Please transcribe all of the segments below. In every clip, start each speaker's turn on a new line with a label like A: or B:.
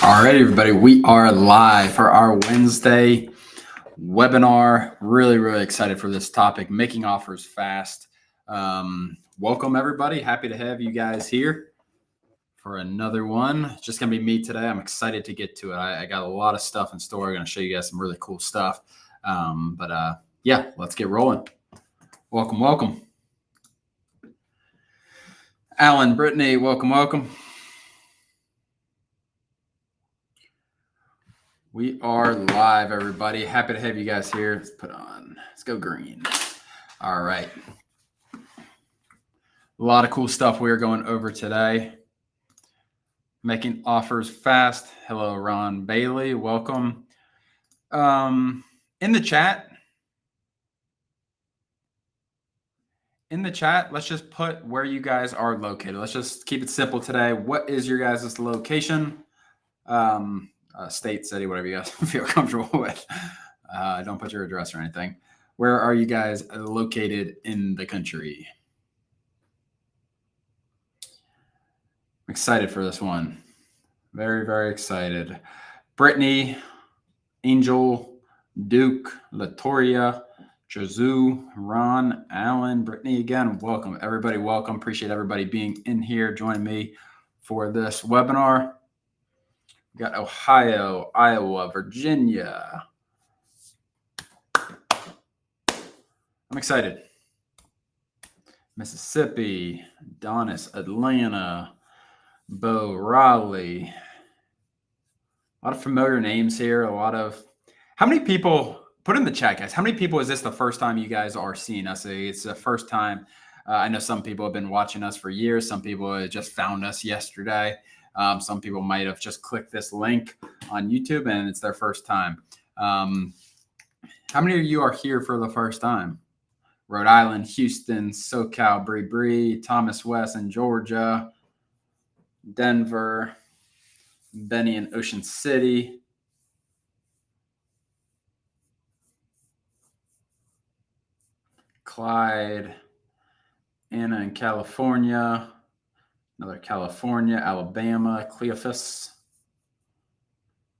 A: All right, everybody, we are live for our Wednesday webinar. Really excited for this topic, making offers fast. Welcome, everybody. Happy to have you guys here for another one. It's just going to be me today. I'm excited to get to it. I got a lot of stuff in store. I'm going to show you guys some really cool stuff. Yeah, let's get rolling. Welcome. Alan, Brittany, welcome. We are live, everybody. Happy to have you guys here. Let's go green. All right. A lot of cool stuff we're going over today. Making offers fast. Hello, Ron Bailey. Welcome. In the chat, let's just put where you guys are located. Let's just keep it simple today. What is your guys' location? State, city, whatever you guys feel comfortable with. Don't put your address or anything. Where are you guys located in the country? I'm excited for this one. Very excited. Brittany, Angel, Duke, Latoria, Jazu, Ron, Alan, Brittany again. Welcome, everybody. Welcome. Appreciate everybody being in here, joining me for this webinar. We got Ohio, Iowa, Virginia. I'm excited. Mississippi, Adonis, Atlanta, Bo, Raleigh. A lot of familiar names here. How many people, put in the chat, guys, how many people is this the first time you guys are seeing us? It's the first time. I know some people have been watching us for years. Some people just found us yesterday. Some people might have just clicked this link on YouTube and it's their first time. How many of you are here for the first time? Rhode Island, Houston, SoCal, Bree, Thomas West in Georgia, Denver, Benny in Ocean City. Clyde, Anna in California, another California, Alabama, Cleophas,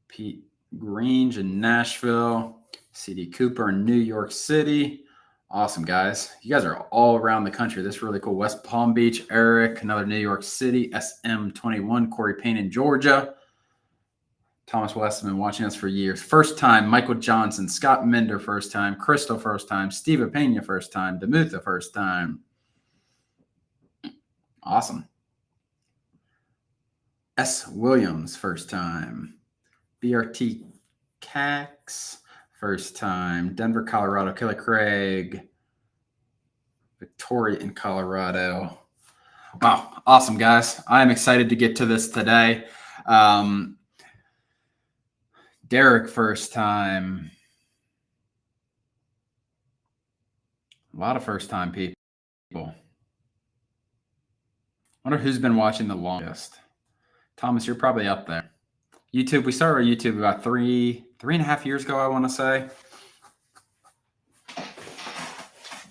A: Pete Grange in Nashville, CD Cooper in New York City. Awesome, guys. You guys are all around the country. This is really cool. West Palm Beach, Eric, another New York City, SM21, Corey Payne in Georgia. Thomas West has been watching us for years. First time, Michael Johnson, Scott Minder, first time, Crystal, first time, Steve Pena, first time, Demutha, first time. Awesome. S. Williams, first time. BRT Cax, first time. Denver, Colorado, Kelly Craig. Victoria in Colorado. Wow. Awesome, guys. I'm excited to get to this today. Derek, first time. A lot of first time people. Wonder who's been watching the longest. Thomas, you're probably up there. YouTube, we started our YouTube about three and a half years ago, I want to say.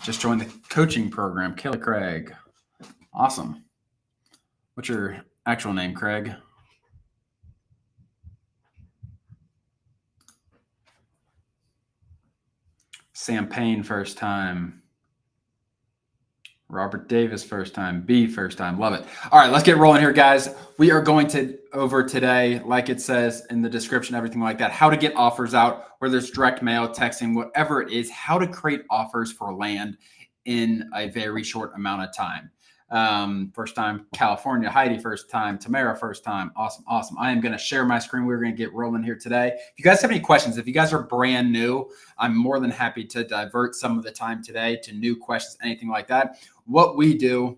A: Just joined the coaching program. Kelly Craig. Awesome. What's your actual name, Craig? Sam Payne, first time. Robert Davis, first time. B, first time. Love it. All right, let's get rolling here, guys. We are going to over today, like it says in the description, everything like that, how to get offers out, whether it's direct mail, texting, whatever it is, how to create offers for land in a very short amount of time. First time, California. Heidi, first time. Tamara, first time. Awesome. I am going to share my screen. We're going to get rolling here today. If you guys have any questions, if you guys are brand new, I'm more than happy to divert some of the time today to new questions, anything like that. What we do,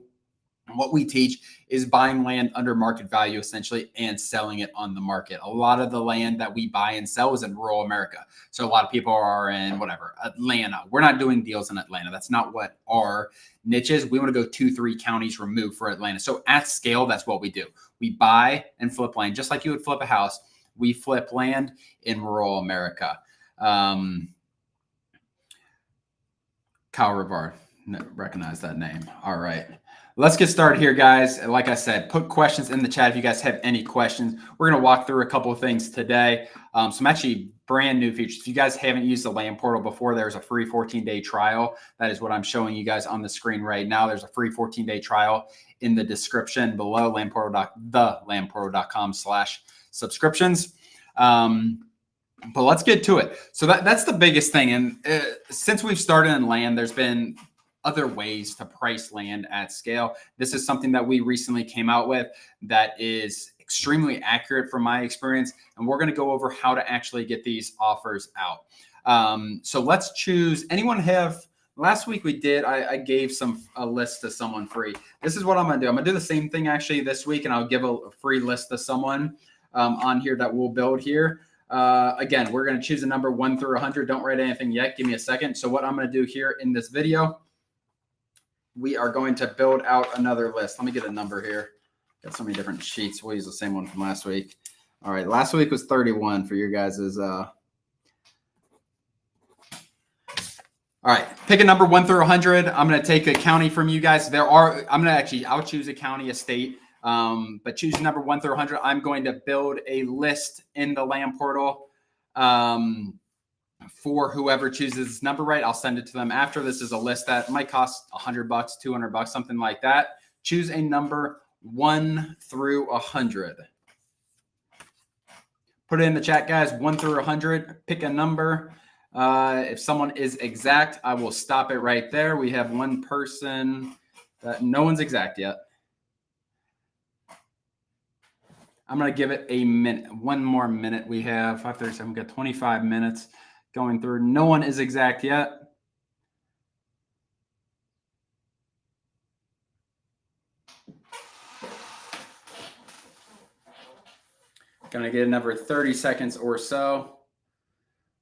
A: what we teach is buying land under market value, essentially, and selling it on the market. A lot of the land that we buy and sell is in rural America. So a lot of people are in Atlanta. We're not doing deals in Atlanta. That's not what our niche is. We want to go 2-3 counties removed for Atlanta. So at scale, that's what we do. We buy and flip land, just like you would flip a house. We flip land in rural America. Kyle Rivard, recognize that name. All right. let's get started here, guys. Like I said, put questions in the chat if you guys have any questions. We're going to walk through a couple of things today. Some actually brand new features. If you guys haven't used the Land Portal before, there's a free 14-day trial. That is what I'm showing you guys on the screen right now. There's a free 14-day trial in the description below, thelandportal.com/subscriptions. But let's get to it. So that's the biggest thing. And since we've started in land, there's been other ways to price land at scale. This is something that we recently came out with that is extremely accurate from my experience. And we're going to go over how to actually get these offers out. So let's choose. Anyone have, last week we did, I gave a list to someone free. This is what I'm going to do. I'm going to do the same thing actually this week, and I'll give a free list to someone on here that we'll build here. Again, we're going to choose a number 1 through 100. Don't write anything yet. Give me a second. So what I'm going to do here in this video, we are going to build out another list. Let me get a number here. Got so many different sheets. We'll use the same one from last week. All right. Last week was 31 for your guys's. All right. Pick a number 1 through 100. I'm going to take a county from you guys. I'll choose a county, a state. But choose number 1 through 100. I'm going to build a list in the Land Portal for whoever chooses this number right. I'll send it to them after. This is a list that might cost $100, $200, something like that. Choose a number 1 through 100. Put it in the chat, guys. 1 through 100. Pick a number. If someone is exact, I will stop it right there. We have one person that no one's exact yet. I'm going to give it a minute, one more minute. We have 5:37. We've got 25 minutes going through. No one is exact yet. Going to get another 30 seconds or so.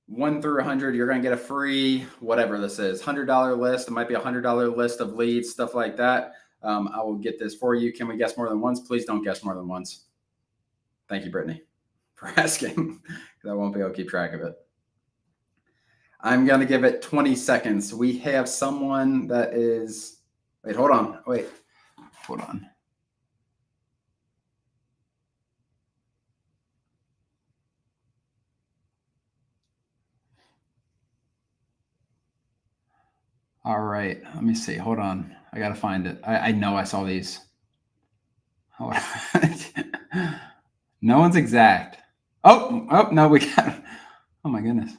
A: 1 through 100, you're going to get a free, whatever this is, $100 list. It might be a $100 list of leads, stuff like that. I will get this for you. Can we guess more than once? Please don't guess more than once. Thank you, Brittany, for asking. I won't be able to keep track of it. I'm going to give it 20 seconds. We have someone that is, wait, hold on. Wait, hold on. All right, let me see. Hold on. I got to find it. I know I saw these. Hold on. No one's exact. Oh, no, we got it. Oh, my goodness.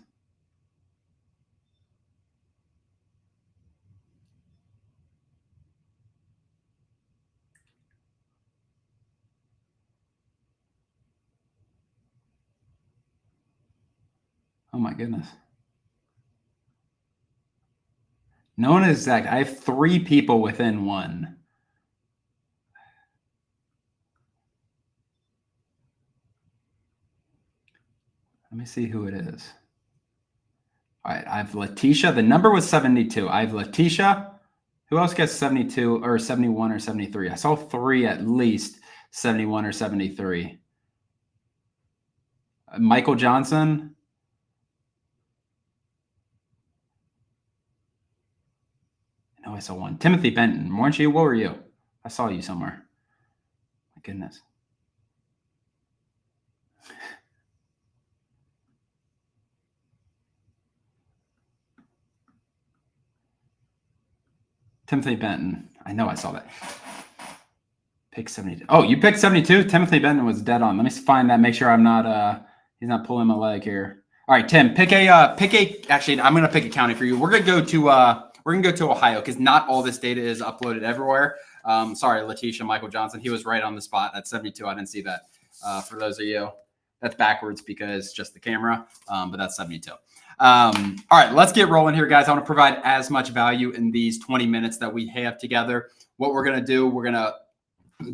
A: Oh, my goodness. No one is exact. I have 3 people within 1. Let me see who it is. All right, I have Letitia. The number was 72. I have Letitia. Who else gets 72 or 71 or 73? I saw 3 at least, 71 or 73. Michael Johnson. No, I saw 1. Timothy Benton. Weren't you? What were you? I saw you somewhere. My goodness. Timothy Benton. I know I saw that. Pick 72. Oh, you picked 72? Timothy Benton was dead on. Let me find that. Make sure I'm not he's not pulling my leg here. All right, Tim, actually I'm gonna pick a county for you. We're gonna go to Ohio because not all this data is uploaded everywhere. Sorry, Letitia, Michael Johnson. He was right on the spot at 72. I didn't see that. For those of you, that's backwards because just the camera, but that's 72. All right, let's get rolling here, guys. I want to provide as much value in these 20 minutes that we have together. What we're going to do, we're going to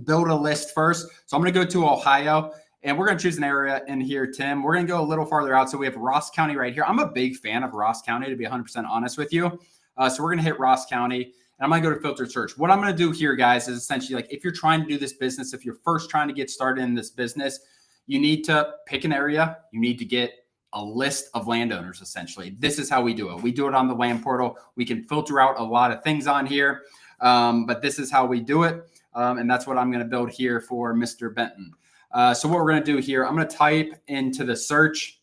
A: build a list first. So I'm going to go to Ohio, and we're going to choose an area in here, Tim. We're going to go a little farther out. So we have Ross County right here. I'm a big fan of Ross County, to be 100% honest with you. So we're going to hit Ross County, and I'm going to go to filter search. What I'm going to do here, guys, is essentially like if you're trying to do this business, if you're first trying to get started in this business, you need to pick an area. You need to get a list of landowners, essentially. This is how we do it. We do it on the Land Portal. We can filter out a lot of things on here. but this is how we do it. And that's what I'm going to build here for Mr. Benton. So what we're going to do here, I'm going to type into the search.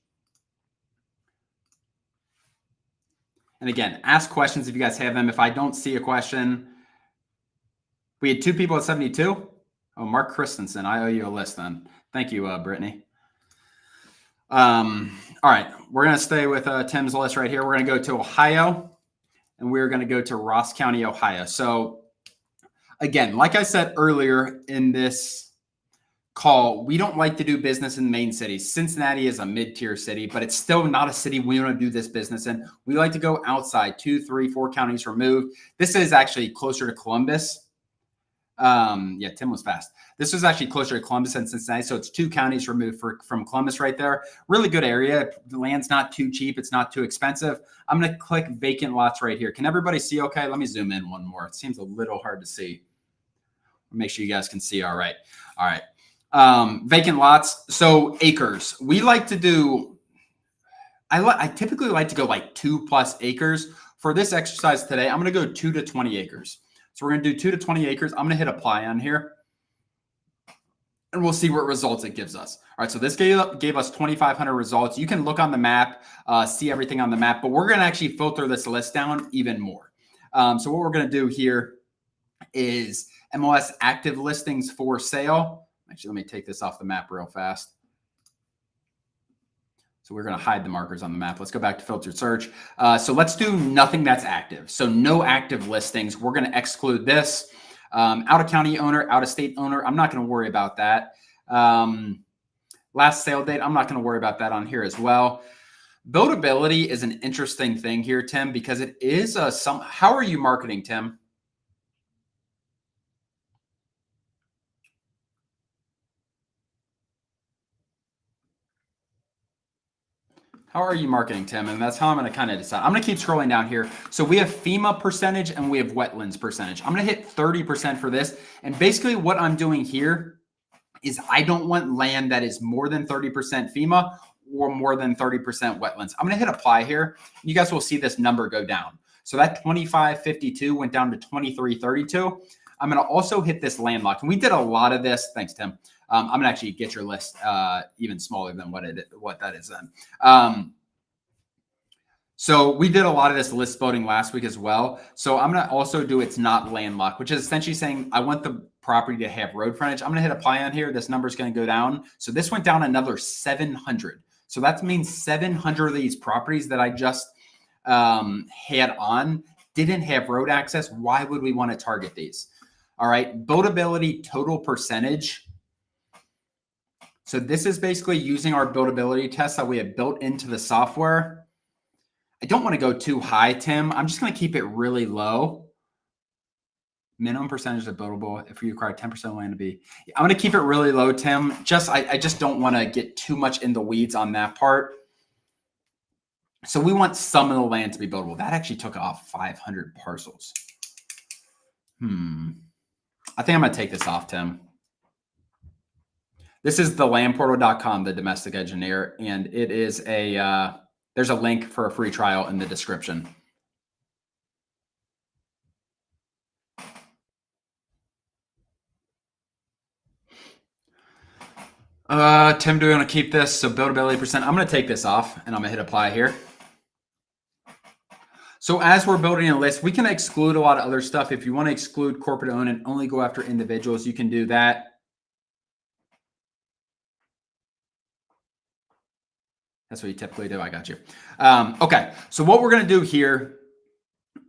A: And again, ask questions if you guys have them. If I don't see a question, we had 2 people at 72. Oh, Mark Christensen. I owe you a list then. Thank you, Brittany. All right. We're going to stay with Tim's list right here. We're going to go to Ohio, and we're going to go to Ross County, Ohio. So again, like I said earlier in this call, we don't like to do business in main cities. Cincinnati is a mid-tier city, but it's still not a city we want to do this business in. We like to go outside, 2, 3, 4 counties removed. This is actually closer to Columbus. Yeah, Tim was fast. This was actually closer to Columbus and Cincinnati, so it's 2 counties removed from Columbus right there. Really good area. The land's not too cheap. It's not too expensive. I'm going to click vacant lots right here. Can everybody see okay? Let me zoom in one more. It seems a little hard to see. Make sure you guys can see all right. All right. Vacant lots. So acres. We like to do, I typically like to go like 2+ acres. For this exercise today, I'm going to go 2 to 20 acres. So we're going to do 2 to 20 acres. I'm going to hit apply on here, and we'll see what results it gives us. All right, so this gave us 2,500 results. You can look on the map, see everything on the map, but we're going to actually filter this list down even more. So what we're going to do here is MLS active listings for sale. Actually, let me take this off the map real fast. So we're going to hide the markers on the map. Let's go back to filtered search. So let's do nothing that's active. So no active listings. We're going to exclude this. Out of county owner, out of state owner. I'm not going to worry about that. Last sale date. I'm not going to worry about that on here as well. Buildability is an interesting thing here, Tim, because it is how are you marketing, Tim? How are you marketing, Tim? And that's how I'm going to kind of decide. I'm going to keep scrolling down here. So we have FEMA percentage and we have wetlands percentage. I'm going to hit 30% for this. And basically what I'm doing here is I don't want land that is more than 30% FEMA or more than 30% wetlands. I'm going to hit apply here. You guys will see this number go down. So that 2552 went down to 2332. I'm going to also hit this landlocked. And we did a lot of this. Thanks, Tim. I'm going to actually get your list even smaller than what that is then. So we did a lot of this list building last week as well. So I'm going to also do it's not landlocked, which is essentially saying I want the property to have road frontage. I'm going to hit apply on here. This number is going to go down. So this went down another 700. So that means 700 of these properties that I just had on didn't have road access. Why would we want to target these? All right, buildability total percentage. So this is basically using our buildability test that we have built into the software. I don't want to go too high, Tim. I'm just going to keep it really low. Minimum percentage of buildable if you require 10% land to be. I'm going to keep it really low, Tim. I just don't want to get too much in the weeds on that part. So we want some of the land to be buildable. That actually took off 500 parcels. I think I'm going to take this off, Tim. This is the landportal.com, the domestic engineer, and it is there's a link for a free trial in the description. Tim, do we want to keep this? So buildability percent, I'm going to take this off and I'm going to hit apply here. So as we're building a list, we can exclude a lot of other stuff. If you want to exclude corporate owned and only go after individuals, you can do that. That's what you typically do. I got you. Okay. So what we're going to do here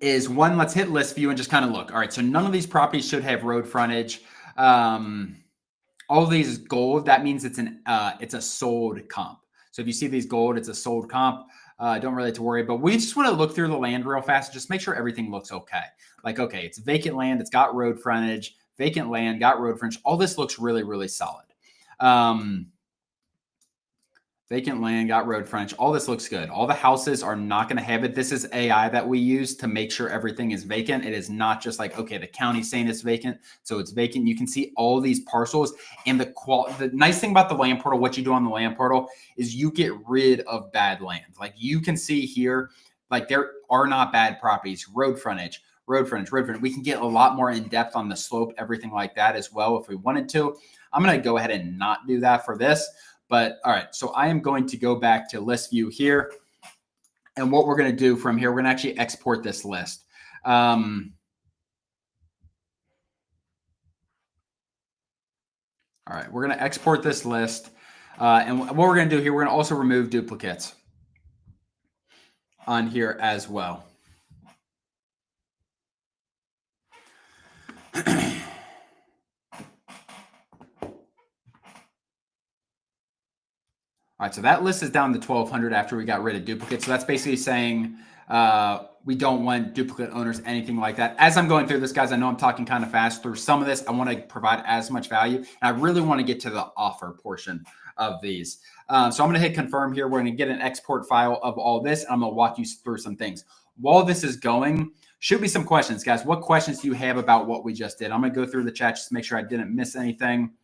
A: is one, let's hit list view and just kind of look. All right. So none of these properties should have road frontage. All of these is gold. That means it's a sold comp. So if you see these gold, it's a sold comp. Don't really have to worry, but we just want to look through the land real fast. Just make sure everything looks okay. Like, okay, it's vacant land. It's got road frontage, vacant land, got road frontage. All this looks really, really solid. Vacant land, got road frontage. All this looks good. All the houses are not going to have it. This is AI that we use to make sure everything is vacant. It is not just like, okay, the county's saying it's vacant, so it's vacant. You can see all these parcels. And the nice thing about the land portal, what you do on the land portal, is you get rid of bad land. Like you can see here, like there are not bad properties, road frontage, road frontage, road frontage. We can get a lot more in depth on the slope, everything like that as well if we wanted to. I'm going to go ahead and not do that for this. But all right, so I am going to go back to list view here. And what we're going to do from here, we're going to actually export this list. All right, we're going to export this list. And what we're going to do here, we're going to also remove duplicates on here as well. All right, so that list is down to 1,200 after we got rid of duplicates. So that's basically saying we don't want duplicate owners, anything like that. As I'm going through this, guys, I know I'm talking kind of fast through some of this. I want to provide as much value, and I really want to get to the offer portion of these. So I'm going to hit confirm here. We're going to get an export file of all this, and I'm going to walk you through some things. While this is going, shoot me some questions, guys. What questions do you have about what we just did? I'm going to go through the chat just to make sure I didn't miss anything.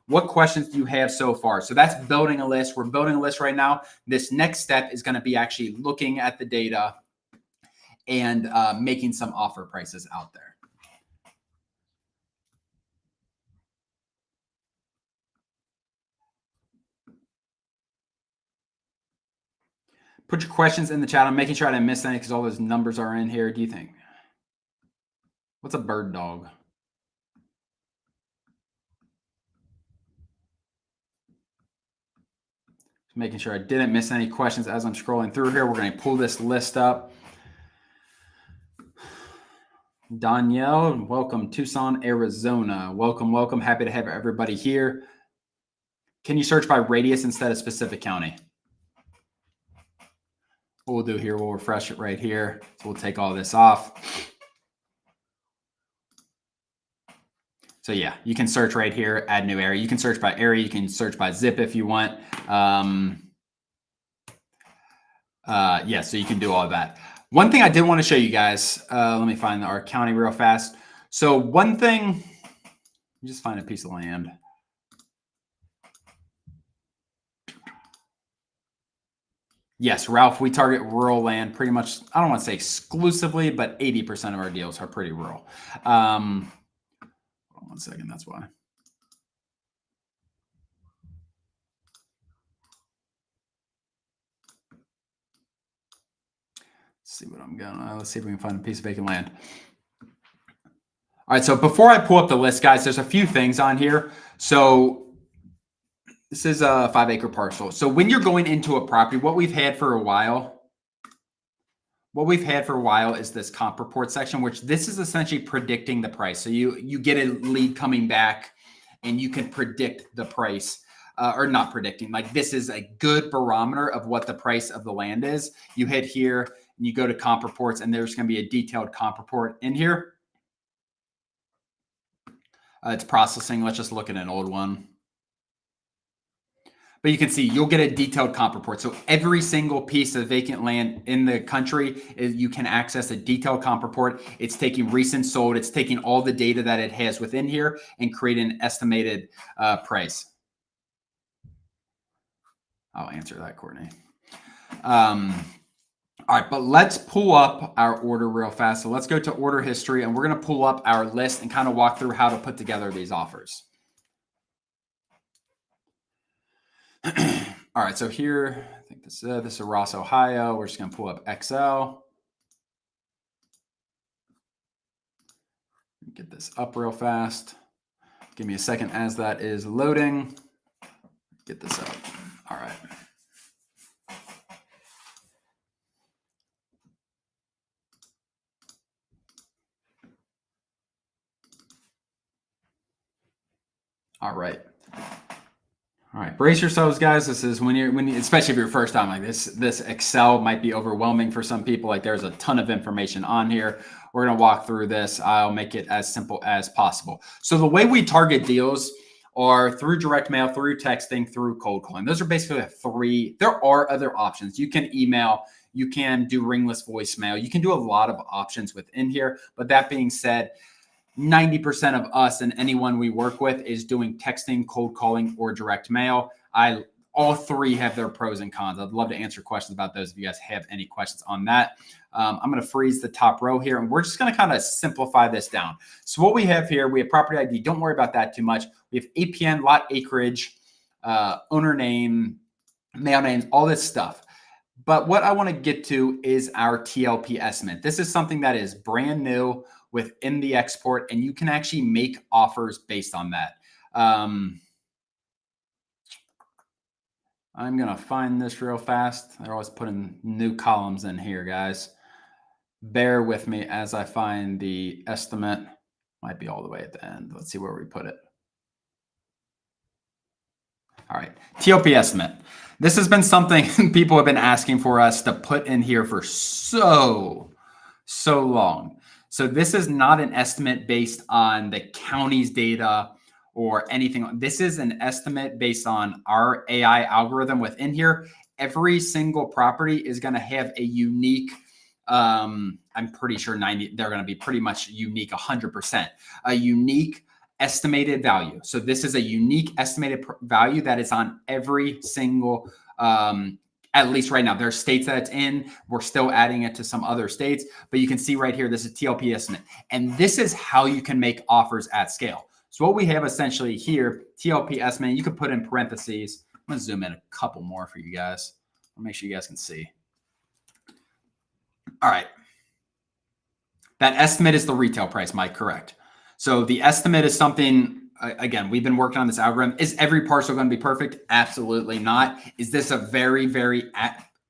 A: What questions do you have so far? So that's building a list. We're building a list right now. This next step is going to be actually looking at the data and making some offer prices out there. Put your questions in the chat. I'm making sure I didn't miss any because all those numbers are in here. Do you think? What's a bird dog? Making sure I didn't miss any questions as I'm scrolling through here. We're going to pull this list up. Danielle, welcome. Tucson, Arizona. Welcome, welcome. Happy to have everybody here. Can you search by radius instead of specific county? What we'll do here, we'll refresh it right here. So we'll take all this off. So yeah, you can search right here, add new area. You can search by area. You can search by zip if you want. Yeah, so you can do all of that. One thing I did want to show you guys, let me find our county real fast. So one thing, just find a piece of land. Yes, Ralph, we target rural land pretty much. I don't want to say exclusively, but 80% of our deals are pretty rural. Hold on 1 second, that's why. Let's see what I'm going. Let's see if we can find a piece of vacant land. All right, so before I pull up the list, guys, there's a few things on here. So this is a 5-acre parcel. So when you're going into a property, what we've had for a while is this comp report section, which this is essentially predicting the price. So you get a lead coming back and you can predict the price, or not predicting, like this is a good barometer of what the price of the land is. You hit here and you go to comp reports, and there's going to be a detailed comp report in here. It's processing. Let's just look at an old one. But you can see you'll get a detailed comp report. So every single piece of vacant land in the country, you can access a detailed comp report. It's taking recent sold. It's taking all the data that it has within here and creating an estimated price. I'll answer that, Courtney. All right, but let's pull up our order real fast. So let's go to order history, and we're going to pull up our list and kind of walk through how to put together these offers. All right, so here, I think this is Ross, Ohio. We're just going to pull up Excel. Get this up real fast. Give me a second as that is loading. Get this up. All right. All right. All right, brace yourselves, guys. This is when you, especially if you're first time like this Excel might be overwhelming for some people. Like there's a ton of information on here. We're going to walk through this. I'll make it as simple as possible. So the way we target deals are through direct mail, through texting, through cold calling. Those are basically the three. There are other options. You can email, you can do ringless voicemail. You can do a lot of options within here. But that being said, 90% of us and anyone we work with is doing texting, cold calling, or direct mail. all three have their pros and cons. I'd love to answer questions about those if you guys have any questions on that. I'm going to freeze the top row here, and we're just going to kind of simplify this down. So what we have here, we have property ID. Don't worry about that too much. We have APN, lot acreage, owner name, mail names, all this stuff. But what I want to get to is our TLP estimate. This is something that is brand new within the export, and you can actually make offers based on that. I'm going to find this real fast. They're always putting new columns in here, guys. Bear with me as I find the estimate. Might be all the way at the end. Let's see where we put it. All right, TLP estimate. This has been something people have been asking for us to put in here for so long. So this is not an estimate based on the county's data or anything. This is an estimate based on our AI algorithm within here. Every single property is going to have a unique, I'm pretty sure they're going to be pretty much unique, 100%, a unique estimated value. So this is a unique estimated value that is on every single, at least right now. There are states that it's in. We're still adding it to some other states, but you can see right here, this is TLP estimate. And this is how you can make offers at scale. So what we have essentially here, TLP estimate, you could put in parentheses. I'm going to zoom in a couple more for you guys. I'll make sure you guys can see. All right. That estimate is the retail price, Mike, correct. So the estimate is something, again, we've been working on this algorithm. Is every parcel going to be perfect? Absolutely not. Is this a very, very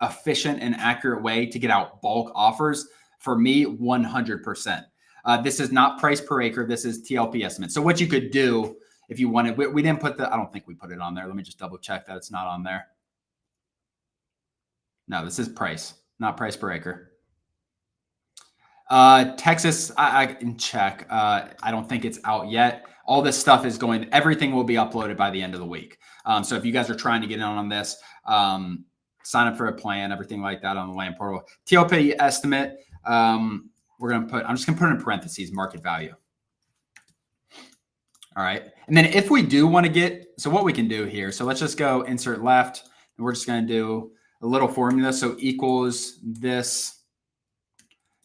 A: efficient and accurate way to get out bulk offers? For me, 100%. This is not price per acre. This is TLP estimate. So what you could do if you wanted, we didn't put I don't think we put it on there. Let me just double check that it's not on there. No, this is price, not price per acre. Texas, I can check. I don't think it's out yet. All this stuff is everything will be uploaded by the end of the week. So if you guys are trying to get in on this, sign up for a plan, everything like that on the land portal. TLP estimate, I'm just going to put in parentheses, market value. All right. And then if we do want to so what we can do here, so let's just go insert left, and we're just going to do a little formula. So equals this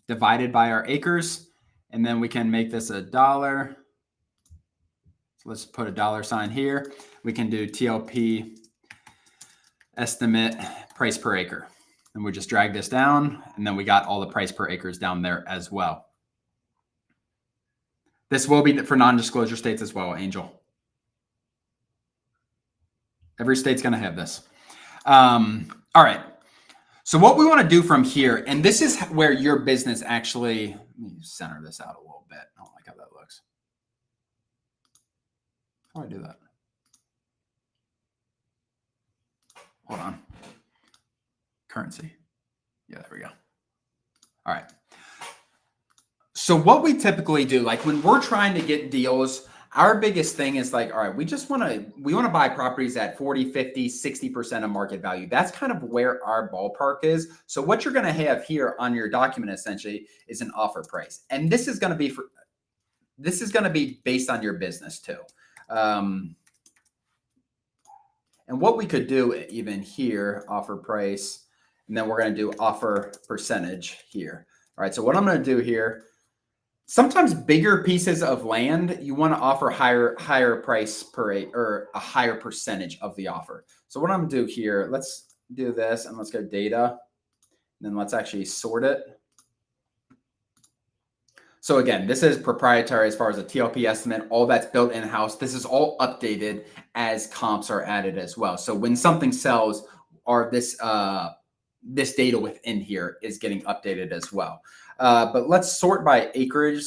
A: divided by our acres, and then we can make this $1. So let's put a $sign here. We can do TLP estimate price per acre, and we just drag this down, and then we got all the price per acres down there as well. This will be for non-disclosure states as well, Angel. Every state's going to have this. All right. So what we want to do from here, and this is where your business actually, let me center this out a little bit. I don't like how that looks. How do I do that? Hold on. Currency. Yeah, there we go. All right. So what we typically do, like when we're trying to get deals, our biggest thing is like, all right, we want to buy properties at 40, 50, 60% of market value. That's kind of where our ballpark is. So what you're going to have here on your document essentially is an offer price. And this is going to be based on your business too. And what we could do even here, offer price, and then we're going to do offer percentage here. All right. So what I'm going to do here, sometimes bigger pieces of land, you want to offer higher price per acre, or a higher percentage of the offer. So what I'm going to do here, let's do this, and let's go data, and then let's actually sort it. So again, this is proprietary as far as a TLP estimate, all that's built in-house. This is all updated as comps are added as well. So when something sells, this data within here is getting updated as well. But let's sort by acreage.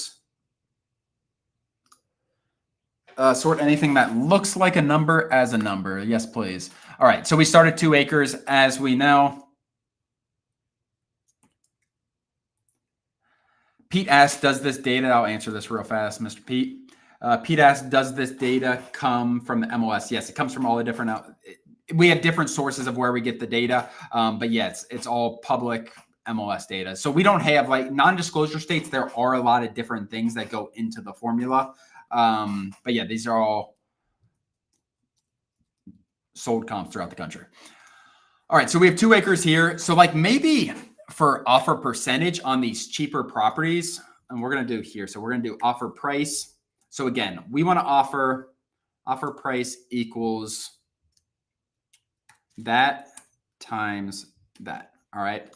A: Sort anything that looks like a number as a number. Yes, please. All right. So we started 2 acres, as we know. Pete asked, does this data, I'll answer this real fast, Mr. Pete. Pete asked, does this data come from the MLS? Yes, it comes from all the different, we have different sources of where we get the data. But yeah, it's all public MLS data. So we don't have like non-disclosure states. There are a lot of different things that go into the formula. But yeah, these are all sold comps throughout the country. All right, so we have 2 acres here. So like maybe for offer percentage on these cheaper properties, and we're going to do here. So we're going to do offer price. So again, we want to offer price equals that times that. All right.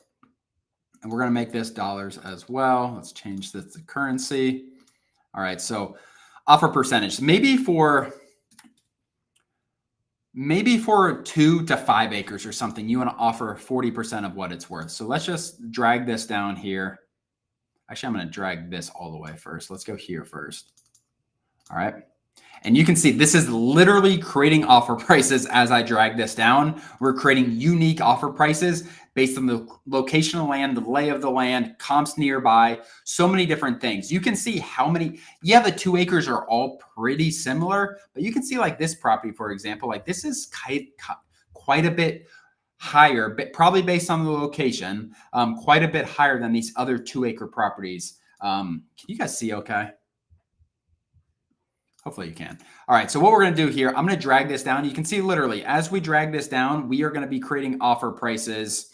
A: And we're going to make this dollars as well. Let's change this to currency. All right. So offer percentage, maybe for 2 to 5 acres or something, you want to offer 40% of what it's worth. So let's just drag this down here. Actually, I'm going to drag this all the way first. Let's go here first. All right. And you can see this is literally creating offer prices as I drag this down. We're creating unique offer prices based on the location of the land, the lay of the land, comps nearby, so many different things. You can see how many, yeah, the 2 acres are all pretty similar, but you can see like this property, for example, like this is quite a bit higher, but probably based on the location, quite a bit higher than these other 2 acre properties. Can you guys see okay? Hopefully you can. All right, so what we're going to do here, I'm going to drag this down. You can see literally as we drag this down, we are going to be creating offer prices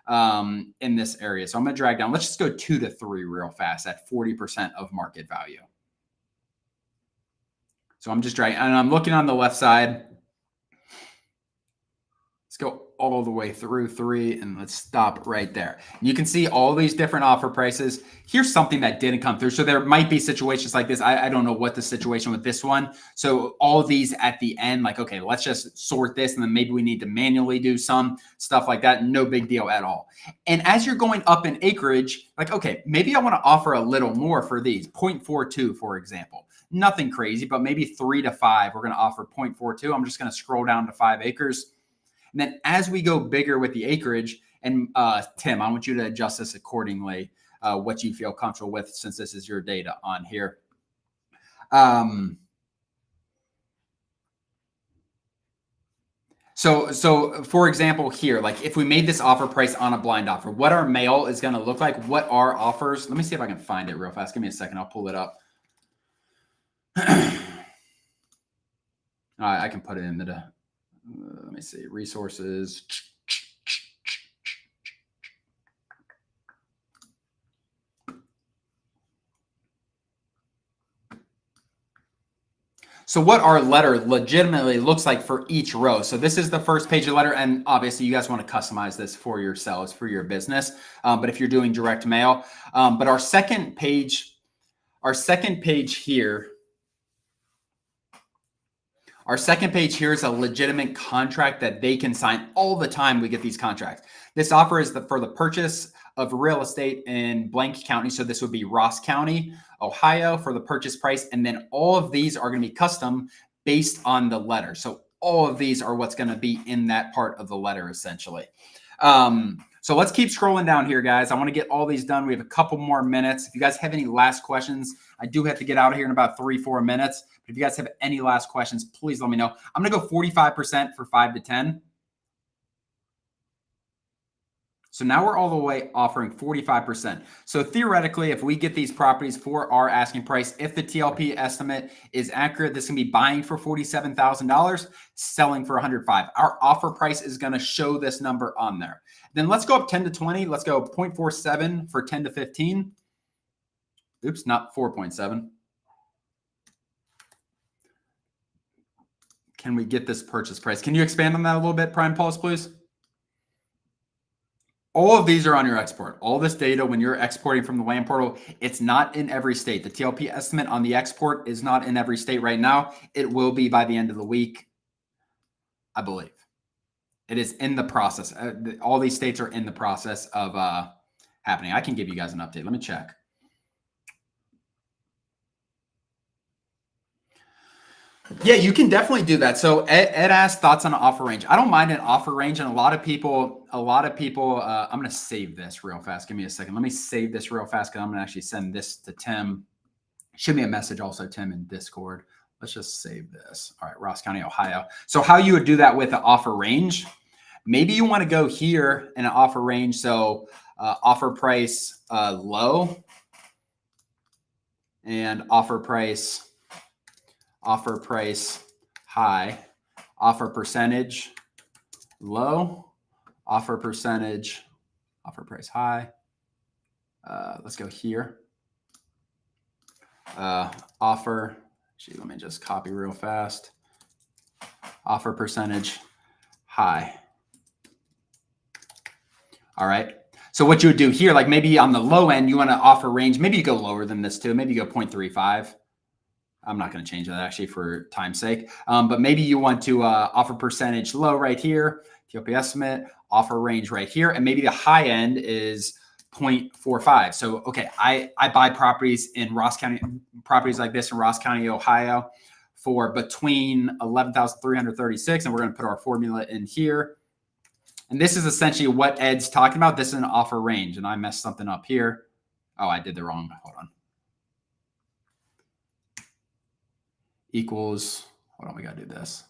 A: in this area. So I'm going to drag down. Let's just go 2 to 3 real fast at 40% of market value. So I'm just dragging, and I'm looking on the left side. Let's go all the way through 3 and let's stop right there. You can see all these different offer prices. Here's something that didn't come through. So there might be situations like this. I don't know what the situation with this one. So all of these at the end, like, okay, let's just sort this. And then maybe we need to manually do some stuff like that. No big deal at all. And as you're going up in acreage, like, okay, maybe I want to offer a little more for these 0.42, for example. Nothing crazy, but maybe 3 to 5, we're going to offer 0.42. I'm just going to scroll down to 5 acres. And then as we go bigger with the acreage, and Tim, I want you to adjust this accordingly, what you feel comfortable with, since this is your data on here. So for example, here, like if we made this offer price on a blind offer, what our mail is going to look like, what our offers, let me see if I can find it real fast. Give me a second. I'll pull it up. I can put it in the, let me see, resources. So what our letter legitimately looks like for each row. So this is the first page of letter, and obviously you guys want to customize this for yourselves, for your business. But if you're doing direct mail, but our second page here, is a legitimate contract that they can sign all the time. We get these contracts. This offer is for the purchase of real estate in blank county. So this would be Ross County, Ohio, for the purchase price. And then all of these are going to be custom based on the letter. So all of these are what's going to be in that part of the letter, essentially. So let's keep scrolling down here, guys. I want to get all these done. We have a couple more minutes. If you guys have any last questions, I do have to get out of here in about 3-4 minutes. But if you guys have any last questions, please let me know. I'm going to go 45% for 5 to 10. So now we're all the way offering 45%. So theoretically, if we get these properties for our asking price, if the TLP estimate is accurate, this can be buying for $47,000, selling for $105,000. Our offer price is going to show this number on there. Then let's go up 10 to 20. Let's go 0.47 for 10 to 15. Oops, not 4.7. Can we get this purchase price? Can you expand on that a little bit, Prime Pulse, please? All of these are on your export. All this data, when you're exporting from the land portal, it's not in every state. The TLP estimate on the export is not in every state right now. It will be by the end of the week, I believe. It is in the process. All these states are in the process of happening. I can give you guys an update. Let me check. Yeah, you can definitely do that. So Ed asked thoughts on an offer range. I don't mind an offer range, and a lot of people. I'm going to save this real fast. Give me a second. Let me save this real fast because I'm going to actually send this to Tim. Shoot me a message also, Tim, in Discord. Let's just save this. All right, Ross County, Ohio. So how you would do that with an offer range? Maybe you want to go here in an offer range. So offer price low and offer price high, offer percentage low, offer percentage, offer price high. Let's go here. Offer, gee, let me just copy real fast. Offer percentage high. All right. So what you would do here, like maybe on the low end, you want to offer range. Maybe you go lower than this too. Maybe you go 0.35. I'm not going to change that actually for time's sake. But maybe you want to offer percentage low right here, TOP estimate, offer range right here. And maybe the high end is 0.45. So, okay, I buy properties in Ross County, properties like this in Ross County, Ohio for between 11,336. And we're going to put our formula in here. And this is essentially what Ed's talking about. This is an offer range. And I messed something up here. Oh, I did the wrong. Hold on. Equals, hold on, we got to do this.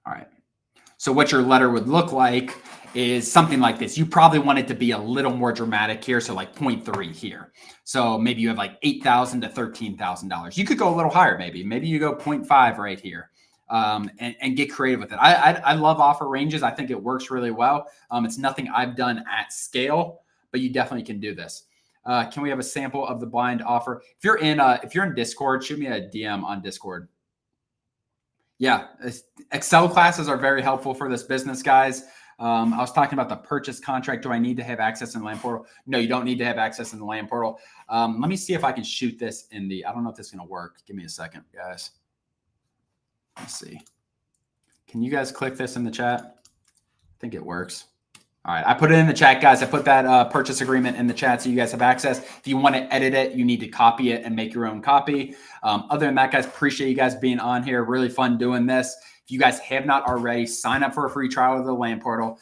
A: All right. So what your letter would look like is something like this. You probably want it to be a little more dramatic here. So like 0.3 here. So maybe you have like $8,000 to $13,000. You could go a little higher, maybe. Maybe you go 0.5 right here. And get creative with it. I love offer ranges. I think it works really well. It's nothing I've done at scale, but you definitely can do this. Can we have a sample of the blind offer? If you're in Discord, shoot me a DM on Discord. Yeah, Excel classes are very helpful for this business, guys. I was talking about the purchase contract. Do I need to have access in the land portal? No, you don't need to have access in the land portal. Let me see if I can shoot this in the, I don't know if this is going to work. Give me a second, guys. Let's see. Can you guys click this in the chat? I think it works. All right. I put it in the chat, guys. I put that purchase agreement in the chat so you guys have access. If you want to edit it, you need to copy it and make your own copy. Other than that, guys, appreciate you guys being on here. Really fun doing this. If you guys have not already, sign up for a free trial of the land portal.